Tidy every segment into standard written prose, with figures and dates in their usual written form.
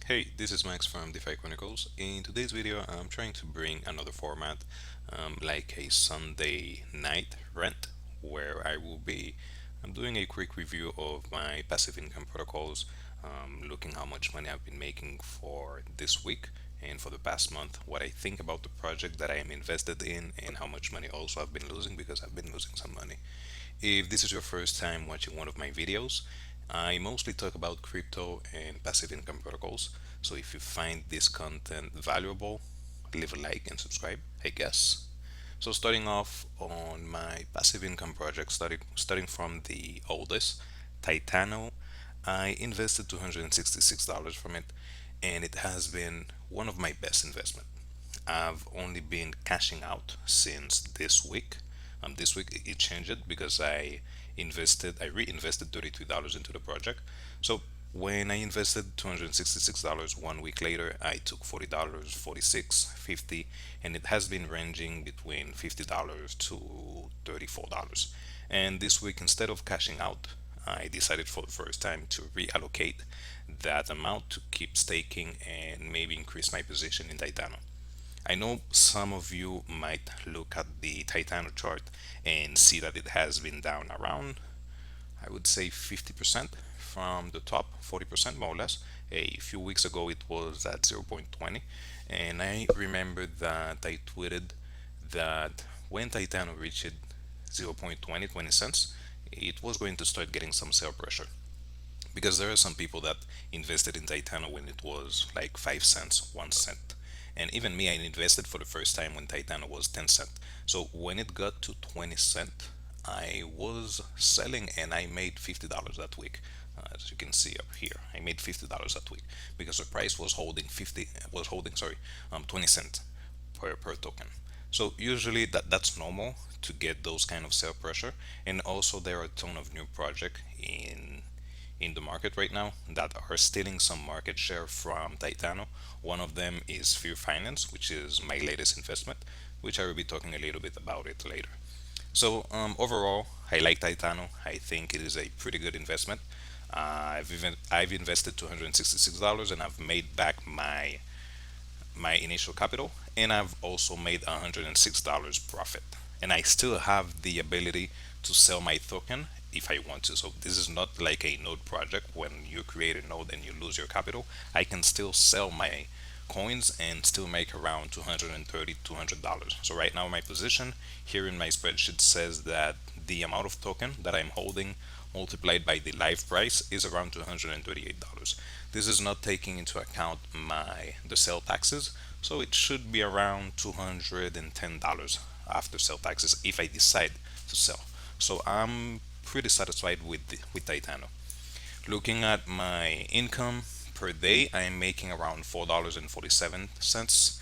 Hey, this is Max from DeFi Chronicles. In today's video, I'm trying to bring another format, like a Sunday night rant, where I will be doing a quick review of my passive income protocols, looking how much money I've been making for this week and for the past month, what I think about the project that I am invested in, and how much money also I've been losing because I've been losing some money. If this is your first time watching one of my videos, I mostly talk about crypto and passive income protocols. So if you find this content valuable, leave a like and subscribe, I guess. So starting off on my passive income project, starting from the oldest, Titano, I invested $266 from it, and it has been one of my best investment. I've only been cashing out since this week. This week it changed it because I reinvested $33 into the project. So when I invested $266, 1 week later I took $40, 46, 50, and it has been ranging between $50 to $34. And this week, instead of cashing out, I decided for the first time to reallocate that amount to keep staking and maybe increase my position in Titano. I know some of you might look at the Titano chart and see that it has been down around, I would say 50% from the top, 40% more or less. A few weeks ago it was at 0.20, and I remember that I tweeted that when Titano reached 0.20, 20 cents, it was going to start getting some sell pressure because there are some people that invested in Titano when it was like 5 cents, 1 cent. And even me, I invested for the first time when Titano was 10 cent. So when it got to 20 cent, I was selling and I made $50 that week. As you can see up here, I made $50 that week because the price was holding 20 cents per token. So usually that's normal to get those kind of sell pressure. And also there are a ton of new project in the market right now that are stealing some market share from Titano. One of them is Fear Finance, which is my latest investment, which I will be talking a little bit about it later. So overall, I like Titano. I think it is a pretty good investment. I've invested $266 and I've made back my initial capital, and I've also made $106 profit. And I still have the ability to sell my token if I want to. So this is not like a node project when you create a node and you lose your capital. I can still sell my coins and still make around 230 $200. So right now my position here in my spreadsheet says that the amount of token that I'm holding multiplied by the live price is around $238. This is not taking into account the sale taxes, so it should be around $210 after sale taxes if I decide to sell. So I'm pretty satisfied with Titano. Looking at my income per day, I'm making around $4.47.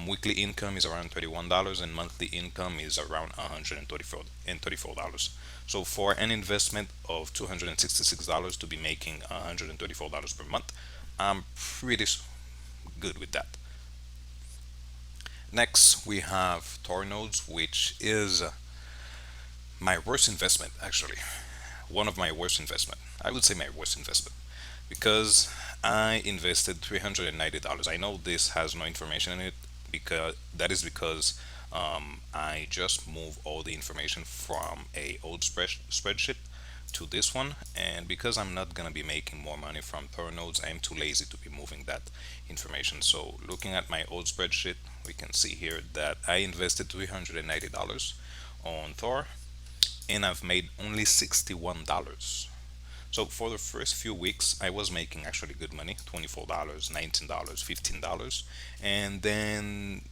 Weekly income is around $31, and monthly income is around $134. So for an investment of $266 to be making $134 per month, I'm pretty good with that. Next, we have Tor nodes, which is my worst investment actually. One of my worst investment. I would say my worst investment because I invested $390. I know this has no information in it because I just moved all the information from a old spreadsheet to this one, and because I'm not gonna be making more money from Thor nodes, I'm too lazy to be moving that information. So looking at my old spreadsheet, we can see here that I invested $390 on Thor, and I've made only $61. So for the first few weeks, I was making actually good money, $24, $19, $15, and then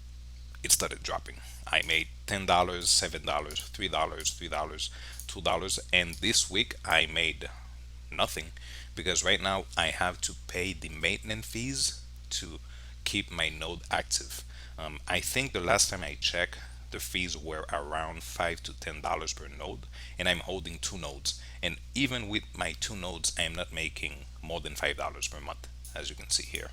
it started dropping. I made $10, $7, $3, $3, $2, and this week I made nothing because right now I have to pay the maintenance fees to keep my node active. I think the last time I checked, the fees were around $5 to $10 per node, and I'm holding two nodes. And even with my two nodes, I'm not making more than $5 per month, as you can see here.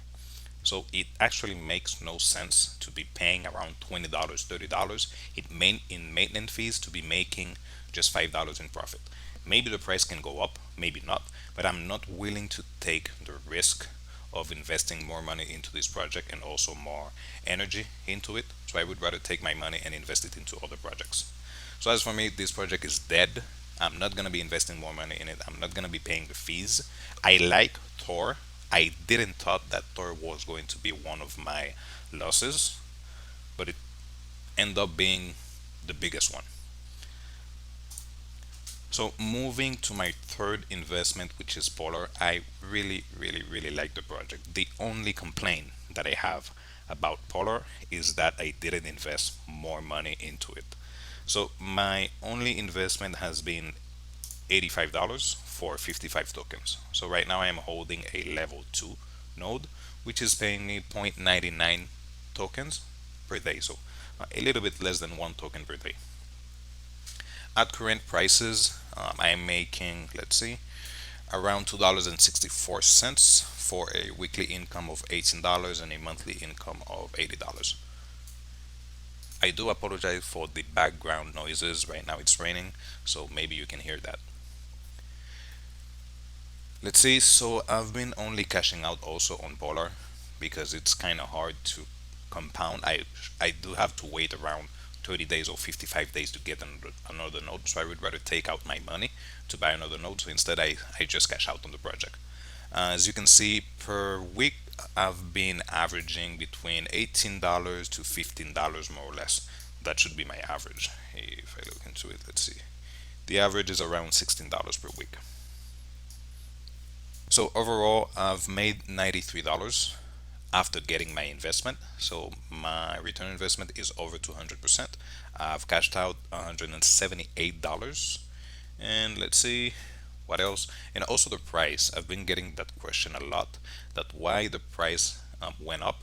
So it actually makes no sense to be paying around $20, $30 in maintenance fees to be making just $5 in profit. Maybe the price can go up, maybe not, but I'm not willing to take the risk of investing more money into this project and also more energy into it. So I would rather take my money and invest it into other projects. So as for me, this project is dead. I'm not gonna be investing more money in it. I'm not gonna be paying the fees. I like Tor. I didn't thought that Tor was going to be one of my losses, but it ended up being the biggest one. So moving to my third investment, which is Polar, I really, really, really like the project. The only complaint that I have about Polar is that I didn't invest more money into it. So my only investment has been $85 for 55 tokens. So right now I am holding a level 2 node, which is paying me 0.99 tokens per day. So a little bit less than one token per day. At current prices, I'm making, let's see, around $2.64 for a weekly income of $18 and a monthly income of $80. I do apologize for the background noises. Right now it's raining, so maybe you can hear that. Let's see, so I've been only cashing out also on Polar because it's kind of hard to compound. I do have to wait around 30 days or 55 days to get another node, so I would rather take out my money to buy another node. So instead, I just cash out on the project. As you can see, per week, I've been averaging between $18 to $15 more or less. That should be my average. If I look into it, let's see. The average is around $16 per week. So overall, I've made $93 after getting my investment. So my return on investment is over 200%. I've cashed out $178. And let's see what else. And also the price. I've been getting that question a lot, that why the price went up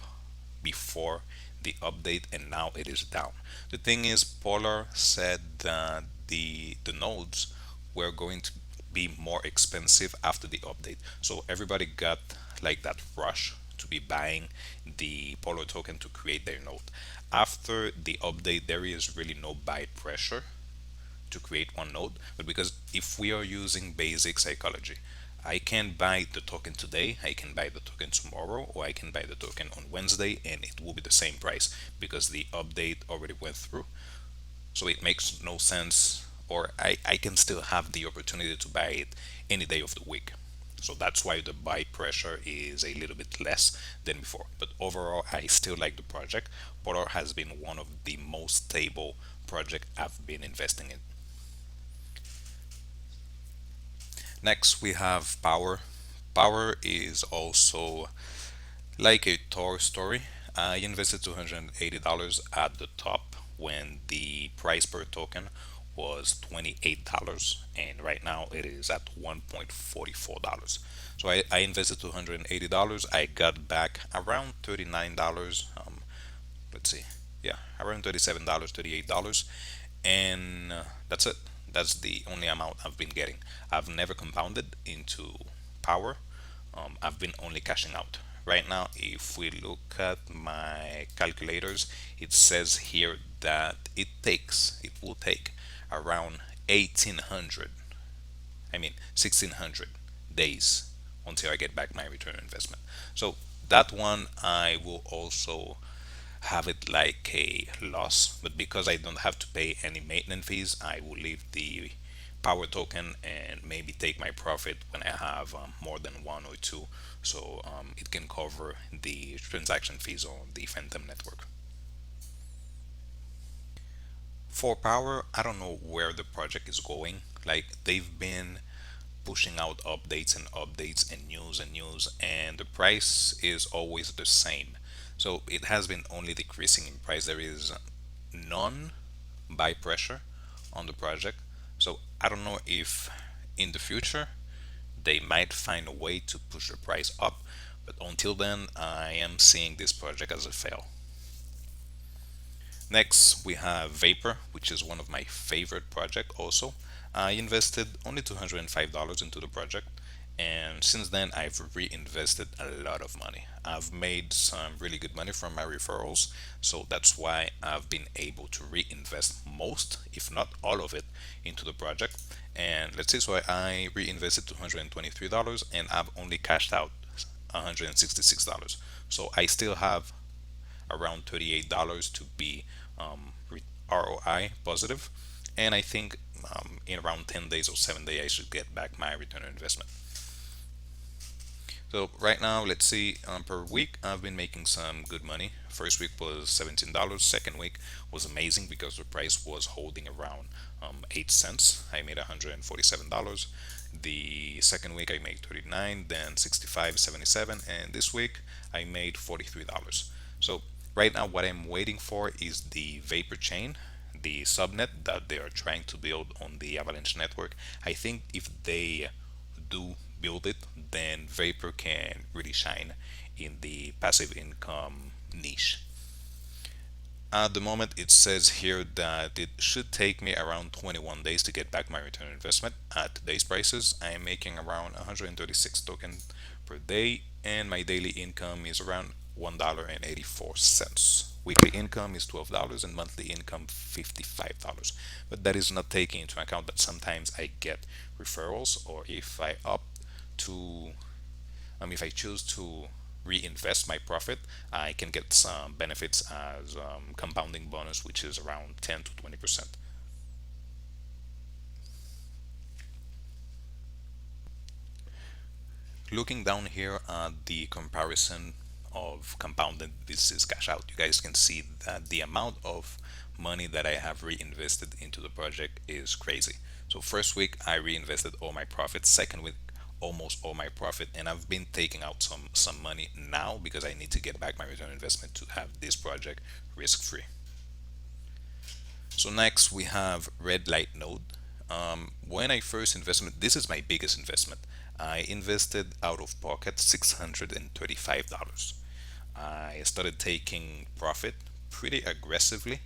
before the update and now it is down. The thing is, Polar said that the nodes were going to be more expensive after the update. So everybody got like that rush to be buying the Polar token to create their node. After the update, there is really no buy pressure to create one node, but because if we are using basic psychology, I can buy the token today, I can buy the token tomorrow, or I can buy the token on Wednesday and it will be the same price because the update already went through. So it makes no sense, or I can still have the opportunity to buy it any day of the week. So that's why the buy pressure is a little bit less than before. But overall, I still like the project. Polar has been one of the most stable project I've been investing in. Next, we have Power. Power is also like a Tor story. I invested $280 at the top when the price per token was $28, and right now it is at $1.44. So I invested $280. I got back around $39. Let's see, yeah, around $37, $38, and that's it. That's the only amount I've been getting. I've never compounded into Power. I've been only cashing out. Right now, if we look at my calculators, it says here that it will take around 1800, I mean 1600 days until I get back my return on investment. So that one I will also have it like a loss, but because I don't have to pay any maintenance fees, I will leave the Power token and maybe take my profit when I have more than one or two, so it can cover the transaction fees on the Phantom network. For Power, I don't know where the project is going. Like, they've been pushing out updates and news and news, and the price is always the same. So it has been only decreasing in price. There is none buy pressure on the project. So I don't know if in the future they might find a way to push the price up, but until then, I am seeing this project as a fail. Next, we have Vapor, which is one of my favorite project also. I invested only $205 into the project, and since then I've reinvested a lot of money. I've made some really good money from my referrals, so that's why I've been able to reinvest most, if not all of it, into the project. And let's see, so I reinvested $223 and I've only cashed out $166. So I still have around $38 to be ROI positive, and I think in around 10 days or 7 days I should get back my return on investment. So right now, let's see, per week, I've been making some good money. First week was $17. Second week was amazing because the price was holding around 8 cents. I made $147. The second week I made 39, then 65, 77, and this week I made $43. So right now, what I'm waiting for is the Vapor chain, the subnet that they are trying to build on the Avalanche network. I think if they do build it, then Vapor can really shine in the passive income niche. At the moment, it says here that it should take me around 21 days to get back my return on investment. At today's prices, I am making around 136 tokens per day, and my daily income is around $1.84. Weekly income is $12 and monthly income $55. But that is not taking into account that sometimes I get referrals, or if I choose to reinvest my profit, I can get some benefits as compounding bonus, which is around 10 to 20%. Looking down here at the comparison of compounded versus cash out, you guys can see that the amount of money that I have reinvested into the project is crazy. So first week I reinvested all my profit, second week almost all my profit, and I've been taking out some money now because I need to get back my return on investment to have this project risk free. So next we have Redlight Node. When I first invested, this is my biggest investment. I invested out of pocket $635. I started taking profit pretty aggressively,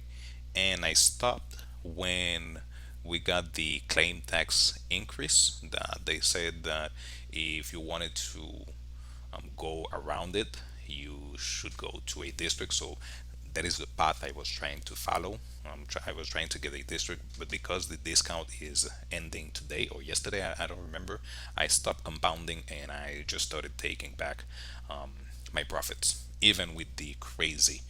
and I stopped when we got the claim tax increase. That they said that if you wanted to go around it, you should go to a district. So that is the path I was trying to follow. I was trying to get a district, but because the discount is ending today or yesterday, I don't remember, I stopped compounding and I just started taking back my profits. Even with the crazy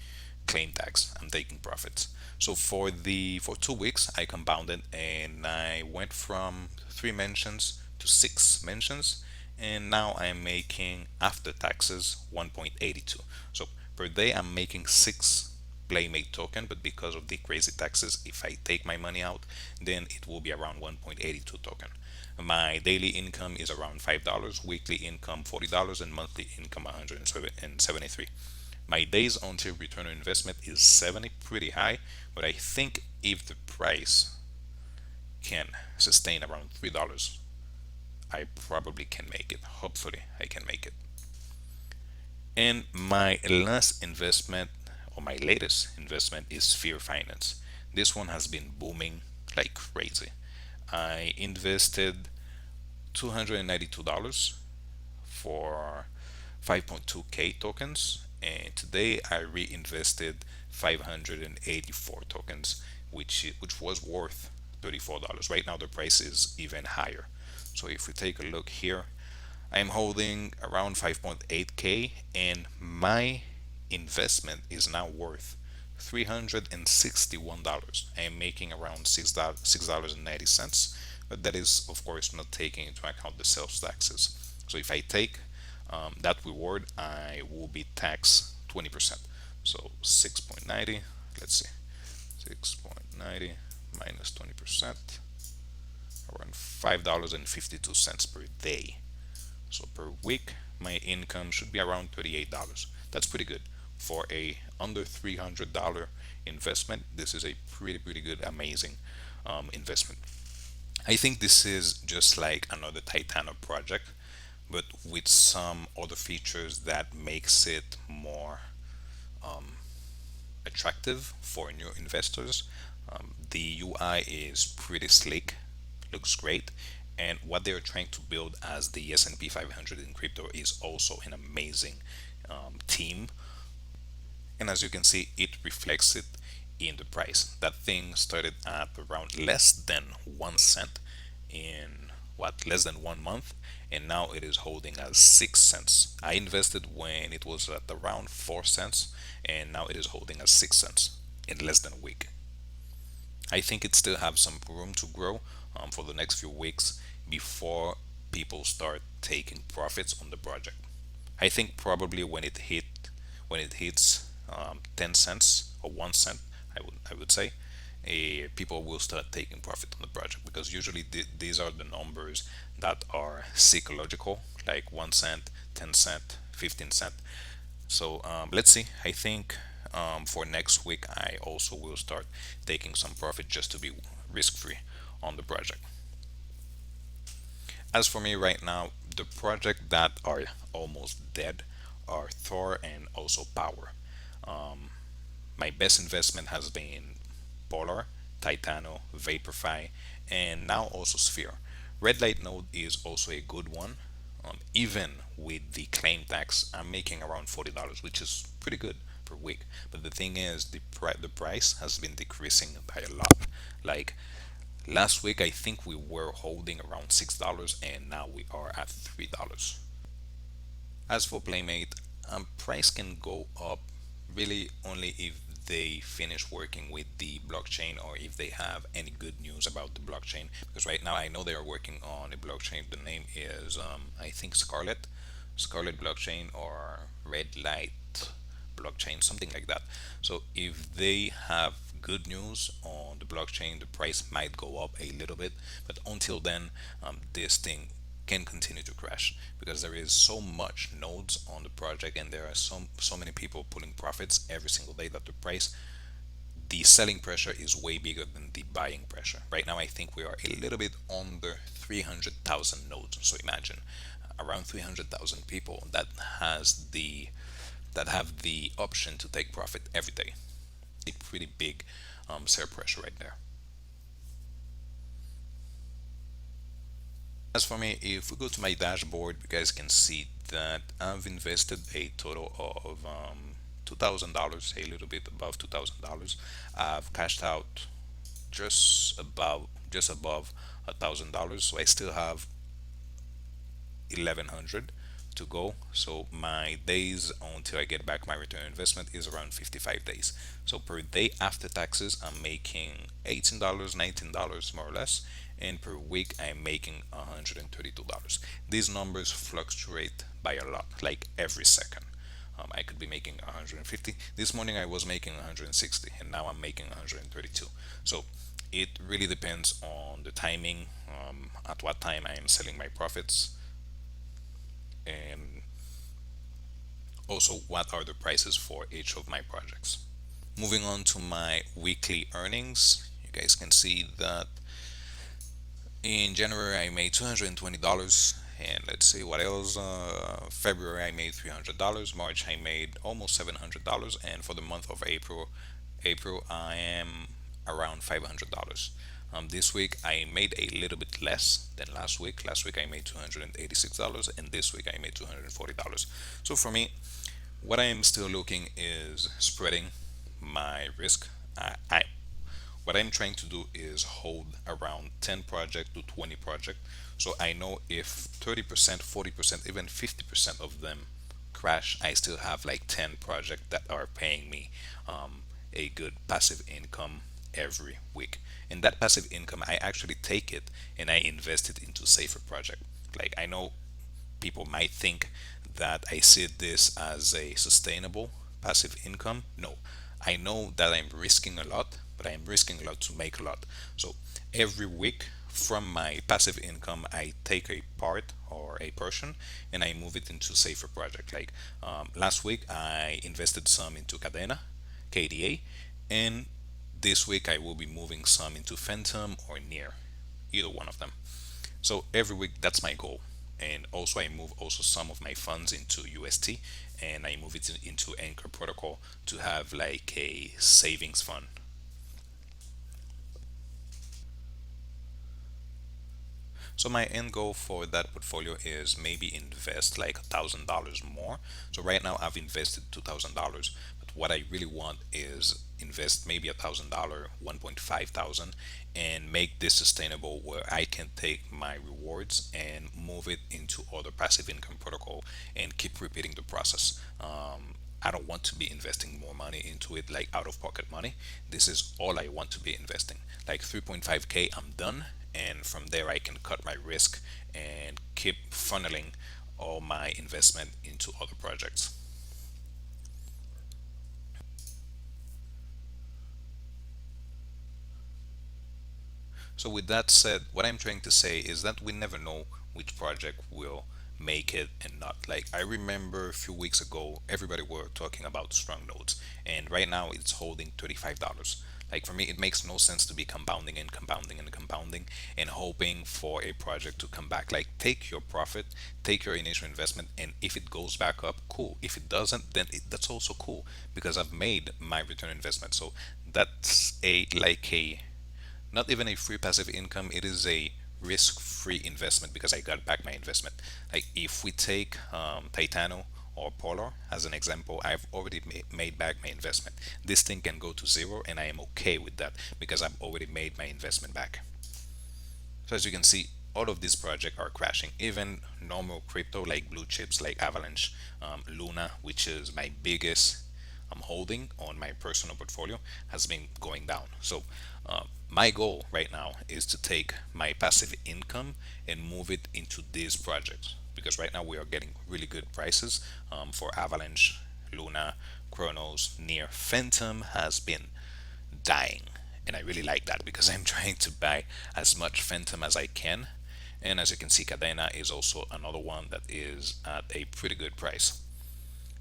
claim tax, I'm taking profits. So for 2 weeks, I compounded and I went from 3 mentions to 6 mentions, and now I'm making after taxes 1.82. So per day, I'm making 6 Playmate token, but because of the crazy taxes, if I take my money out, then it will be around 1.82 token. My daily income is around $5, weekly income $40, and monthly income 173. My days until return on investment is 70, pretty high, but I think if the price can sustain around $3, I probably can make it. Hopefully, I can make it. And my last investment, or my latest investment, is Sphere Finance. This one has been booming like crazy. I invested $292 for 5.2K tokens, and today I reinvested 584 tokens, which was worth $34. Right now the price is even higher. So if we take a look here, I'm holding around 5.8K, and my investment is now worth $361. I am making around $6.90, but that is, of course, not taking into account the sales taxes. So if I take that reward, I will be taxed 20%. So 6.90, let's see, 6.90 minus 20%, around $5.52 per day. So per week, my income should be around $38. That's pretty good for a under $300 investment. This is a pretty good, amazing investment. I think this is just like another Titano project, but with some other features that makes it more attractive for new investors. The UI is pretty slick, looks great, and what they're trying to build as the S&P 500 in crypto is also an amazing team. And as you can see, it reflects it in the price. That thing started at around less than 1 cent in less than 1 month, and now it is holding at 6 cents. I invested when it was at around 4 cents, and now it is holding at 6 cents in less than a week. I think it still have some room to grow for the next few weeks before people start taking profits on the project. I think probably when it hits 10 cents or 1 cent, I would say, people will start taking profit on the project, because usually these are the numbers that are psychological, like 1 cent, 10 cent, 15 cent. So let's see. I think for next week, I also will start taking some profit just to be risk free on the project. As for me right now, the project that are almost dead are Thor and also Power. My best investment has been Polar, Titano, Vaporfy, and now also Sphere. Redlight Node is also a good one. Even with the claim tax, I'm making around $40, which is pretty good per week. But the thing is, the price has been decreasing by a lot. Like last week, I think we were holding around $6, and now we are at $3. As for Playmate, price can go up really only if they finish working with the blockchain, or if they have any good news about the blockchain. Because right now I know they are working on a blockchain. The name is, I think, Scarlet blockchain, or Red Light blockchain, something like that. So if they have good news on the blockchain, the price might go up a little bit. But until then, this thing can continue to crash, because there is so much nodes on the project, and there are so many people pulling profits every single day, that the selling pressure is way bigger than the buying pressure. Right now I think we are a little bit under 300,000 nodes. So imagine around 300,000 people that have the option to take profit every day. A pretty big sell pressure right there. As for me, if we go to my dashboard, you guys can see that I've invested a total of $2,000, a little bit above $2,000. I've cashed out just above $1,000, so I still have 1,100 to go. So my days until I get back my return on investment is around 55 days. So per day after taxes, I'm making $18, $19 more or less, and per week I'm making $132. These numbers fluctuate by a lot, like every second. I could be making 150. This morning I was making 160, and now I'm making 132. So it really depends on the timing, at what time I am selling my profits, and also what are the prices for each of my projects. Moving on to my weekly earnings, you guys can see that in January I made $220, and let's see what else. February I made $300, March I made almost $700, and for the month of April I am around $500. This week I made a little bit less than last week. Last week I made $286, and this week I made $240. So for me, what I am still looking is spreading my risk. I what I'm trying to do is hold around 10 project to 20 project. So I know if 30%, 40%, even 50% of them crash, I still have like 10 projects that are paying me a good passive income every week. And that passive income, I actually take it and I invest it into safer project. Like, I know people might think that I see this as a sustainable passive income. No, I know that I'm risking a lot, but I'm risking a lot to make a lot. So every week from my passive income, I take a part or a portion and I move it into safer project. Like last week, I invested some into Cadena, KDA, and this week I will be moving some into Phantom or Near, either one of them. So every week that's my goal. And also I move also some of my funds into UST, and I move it into Anchor Protocol to have like a savings fund. So my end goal for that portfolio is maybe invest like $1,000 more. So right now I've invested $2,000, but what I really want is invest maybe $1,000, 1.5 thousand, and make this sustainable where I can take my rewards and move it into other passive income protocol and keep repeating the process. I don't want to be investing more money into it, like out of pocket money. This is all I want to be investing. Like 3.5K, I'm done. And from there, I can cut my risk and keep funneling all my investment into other projects. So, with that said, what I'm trying to say is that we never know which project will make it and not. Like, I remember a few weeks ago, everybody were talking about strong nodes, and right now it's holding $35. Like, for me, it makes no sense to be compounding and compounding and compounding and hoping for a project to come back. Like, take your profit, take your initial investment, and if it goes back up, cool. If it doesn't, then that's also cool because I've made my return investment. So, that's a like a not even a free passive income, it is a risk-free investment because I got back my investment. Like if we take Titano or Polar as an example, I've already made back my investment. This thing can go to zero and I am okay with that because I've already made my investment back. So as you can see, all of these projects are crashing. Even normal crypto like blue chips like Avalanche, Luna, which is my biggest holding on my personal portfolio, has been going down. So my goal right now is to take my passive income and move it into these projects because right now we are getting really good prices for Avalanche, Luna, Chronos, near Phantom has been dying. And I really like that because I'm trying to buy as much Phantom as I can. And as you can see, Cadena is also another one that is at a pretty good price.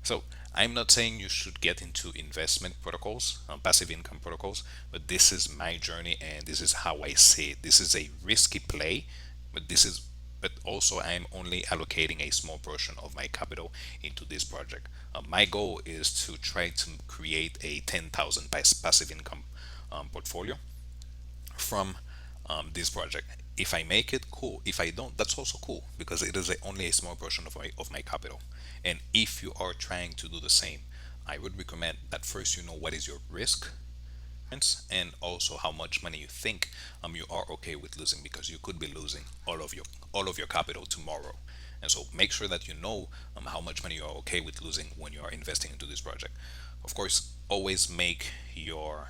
So I'm not saying you should get into investment protocols, passive income protocols, but this is my journey and this is how I see it. This is a risky play, but this is but also I'm only allocating a small portion of my capital into this project. My goal is to try to create a 10,000 passive income portfolio from this project. If I make it, cool. If I don't, that's also cool because it is only a small portion of my capital. And if you are trying to do the same, I would recommend that first you know what is your risk and also how much money you think you are okay with losing because you could be losing all of your capital tomorrow. And so make sure that you know how much money you are okay with losing when you are investing into this project. Of course, always make your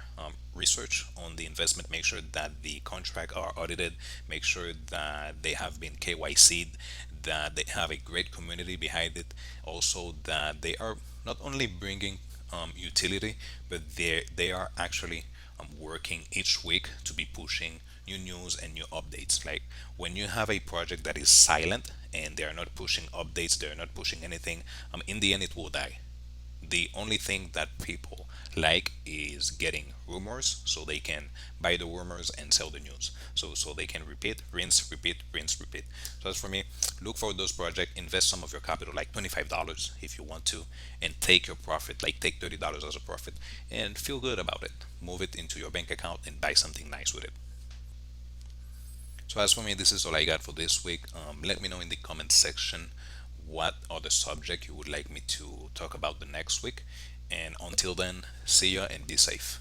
research on the investment. Make sure that the contract are audited. Make sure that they have been KYC'd, that they have a great community behind it. Also, that they are not only bringing utility, but they are actually working each week to be pushing new news and new updates. Like when you have a project that is silent and they are not pushing updates, they are not pushing anything, in the end it will die. The only thing that people like is getting rumors so they can buy the rumors and sell the news. So they can repeat, rinse, repeat, rinse, repeat. So as for me, look for those projects, invest some of your capital, like $25 if you want to, and take your profit, like take $30 as a profit and feel good about it. Move it into your bank account and buy something nice with it. So as for me, this is all I got for this week. Let me know in the comment section what other subject you would like me to talk about the next week. And until then, see ya and be safe.